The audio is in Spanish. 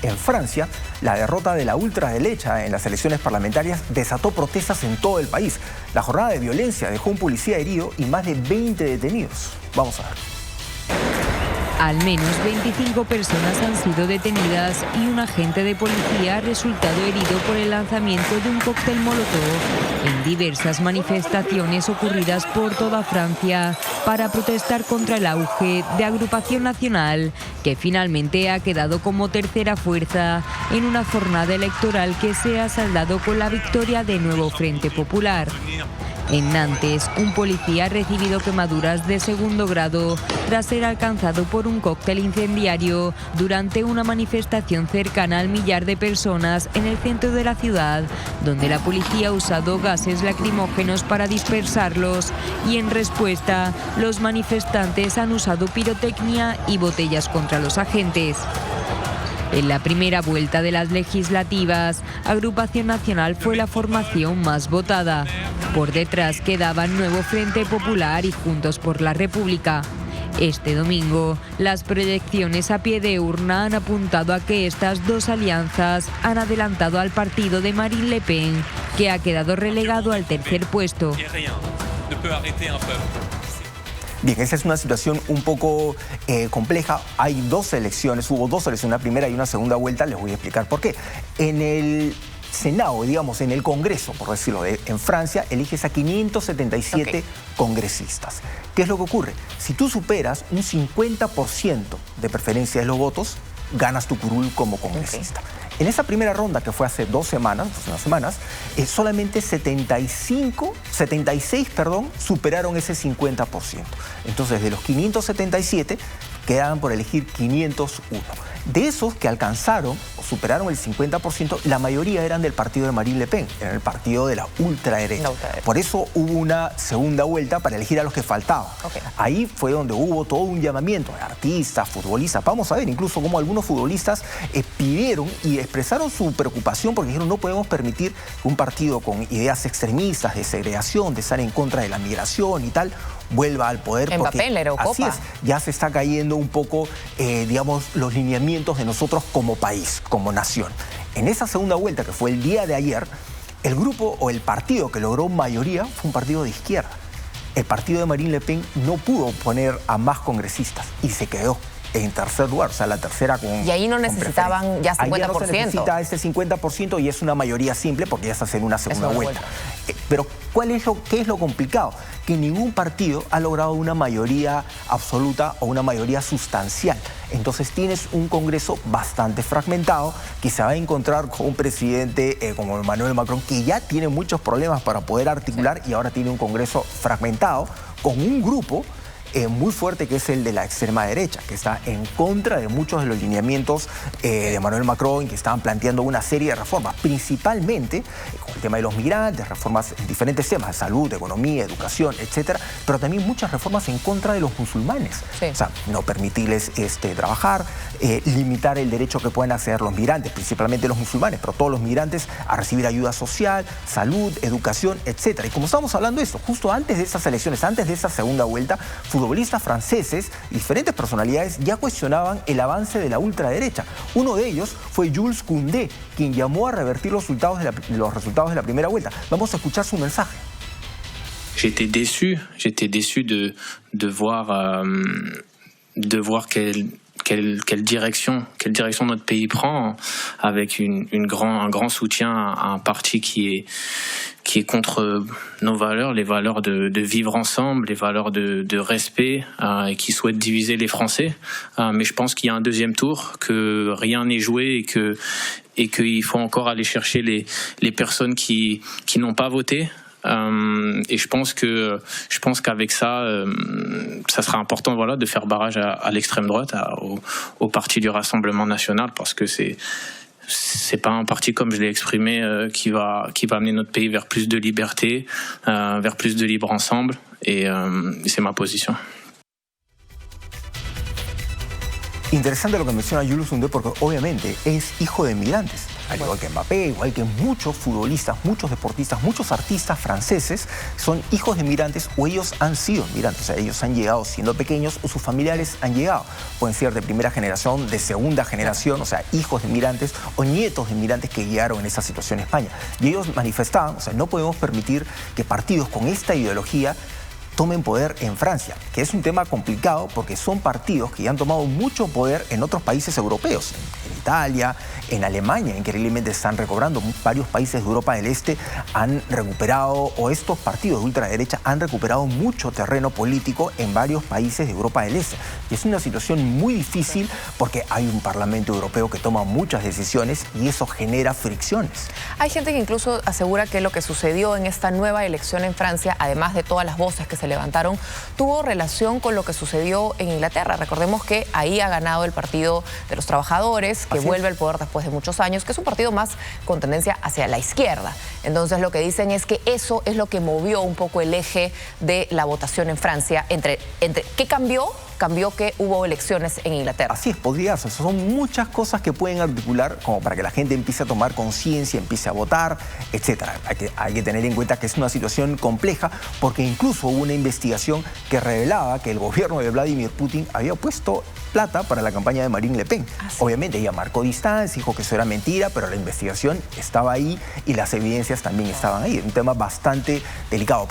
En Francia, la derrota de la ultraderecha en las elecciones parlamentarias desató protestas en todo el país. La jornada de violencia dejó un policía herido y más de 20 detenidos. Vamos a ver. Al menos 25 personas han sido detenidas y un agente de policía ha resultado herido por el lanzamiento de un cóctel molotov en diversas manifestaciones ocurridas por toda Francia para protestar contra el auge de Agrupación Nacional, que finalmente ha quedado como tercera fuerza en una jornada electoral que se ha saldado con la victoria de Nuevo Frente Popular. En Nantes, un policía ha recibido quemaduras de segundo grado tras ser alcanzado por un cóctel incendiario durante una manifestación cercana al millar de personas en el centro de la ciudad, donde la policía ha usado gases lacrimógenos para dispersarlos y en respuesta los manifestantes han usado pirotecnia y botellas contra los agentes. En la primera vuelta de las legislativas, Agrupación Nacional fue la formación más votada. Por detrás quedaban Nuevo Frente Popular y Juntos por la República. Este domingo, las proyecciones a pie de urna han apuntado a que estas dos alianzas han adelantado al partido de Marine Le Pen, que ha quedado relegado al tercer puesto. Bien, esa es una situación un poco compleja. Hay dos elecciones, hubo dos elecciones, una primera y una segunda vuelta. Les voy a explicar por qué. En el Senado, digamos, en el Congreso, por decirlo, en Francia, eliges a 577 congresistas. ¿Qué es lo que ocurre? Si tú superas un 50% de preferencia de los votos, ganas tu curul como congresista. En esa primera ronda, que fue hace unas semanas, solamente 76 superaron ese 50%. Entonces, de los 577, quedaban por elegir 501. De esos que alcanzaron o superaron el 50%, la mayoría eran del partido de Marine Le Pen, era el partido de la ultraderecha. Por eso hubo una segunda vuelta para elegir a los que faltaban. Ahí fue donde hubo todo un llamamiento de artistas, futbolistas. Vamos a ver incluso cómo algunos futbolistas pidieron y expresaron su preocupación porque dijeron no podemos permitir que un partido con ideas extremistas, de segregación, de estar en contra de la migración y tal, vuelva al poder. Mbappé en la Eurocopa. Así es, ya se está cayendo un poco, digamos, los lineamientos de nosotros como país, como nación. En esa segunda vuelta, que fue el día de ayer, el grupo o el partido que logró mayoría fue un partido de izquierda. El partido de Marine Le Pen no pudo poner a más congresistas y se quedó en tercer lugar, o sea, la tercera con... Y ahí no necesitaban ya 50%. Ahí ya no se necesita este 50% y es una mayoría simple porque ya se hace en una segunda vuelta. Pero ¿qué es lo complicado? Que ningún partido ha logrado una mayoría absoluta o una mayoría sustancial. Entonces tienes un Congreso bastante fragmentado que se va a encontrar con un presidente como Emmanuel Macron que ya tiene muchos problemas para poder articular y ahora tiene un Congreso fragmentado con un grupo muy fuerte que es el de la extrema derecha, que está en contra de muchos de los lineamientos de Emmanuel Macron, que estaban planteando una serie de reformas, principalmente con el tema de los migrantes, reformas en diferentes temas, de salud, economía, educación, etcétera, pero también muchas reformas en contra de los musulmanes. O sea, no permitirles trabajar, limitar el derecho que pueden acceder los migrantes, principalmente los musulmanes, pero todos los migrantes a recibir ayuda social, salud, educación, etcétera. Y como estamos hablando de esto, justo antes de esas elecciones, antes de esa segunda vuelta, futbolistas franceses, diferentes personalidades, ya cuestionaban el avance de la ultraderecha. Uno de ellos fue Jules Koundé, quien llamó a revertir los resultados de la primera vuelta. Vamos a escuchar su mensaje. J'étais déçu de voir quelle direction notre pays prend avec un grand soutien à un parti qui est contre nos valeurs, les valeurs de vivre ensemble, les valeurs de respect et qui souhaite diviser les Français. Mais je pense qu'il y a un deuxième tour, que rien n'est joué et qu'il faut encore aller chercher les personnes qui n'ont pas voté. Et je pense qu'avec ça, ça sera important, voilà, de faire barrage à l'extrême droite, au parti du Rassemblement National, parce que c'est pas un parti, comme je l'ai exprimé, qui va amener notre pays vers plus de liberté, vers plus de libre ensemble, et c'est ma position. Interesante lo que menciona Julius Koundé, porque obviamente es hijo de migrantes, al igual que Mbappé, igual que muchos futbolistas, muchos deportistas, muchos artistas franceses son hijos de migrantes o ellos han sido migrantes. O sea, ellos han llegado siendo pequeños o sus familiares han llegado. Pueden ser de primera generación, de segunda generación, o sea, hijos de migrantes o nietos de migrantes que llegaron en esa situación en España. Y ellos manifestaban, o sea, no podemos permitir que partidos con esta ideología tomen poder en Francia, que es un tema complicado porque son partidos que ya han tomado mucho poder en otros países europeos, en Italia, en Alemania, increíblemente están recobrando. Varios países de Europa del Este han recuperado, o estos partidos de ultraderecha han recuperado mucho terreno político en varios países de Europa del Este. Y es una situación muy difícil porque hay un Parlamento Europeo que toma muchas decisiones y eso genera fricciones. Hay gente que incluso asegura que lo que sucedió en esta nueva elección en Francia, además de todas las voces que se levantaron, tuvo relación con lo que sucedió en Inglaterra. Recordemos que ahí ha ganado el Partido de los Trabajadores, que vuelve al poder después de muchos años, que es un partido más con tendencia hacia la izquierda. Entonces lo que dicen es que eso es lo que movió un poco el eje de la votación en Francia. ¿Qué cambió? Cambió que hubo elecciones en Inglaterra. Así es, podría ser. Son muchas cosas que pueden articular como para que la gente empiece a tomar conciencia, empiece a votar, etcétera. Hay que tener en cuenta que es una situación compleja porque incluso hubo una investigación que revelaba que el gobierno de Vladimir Putin había puesto plata para la campaña de Marine Le Pen. Obviamente ella marcó distancia, dijo que eso era mentira, pero la investigación estaba ahí y las evidencias también estaban ahí. Un tema bastante delicado.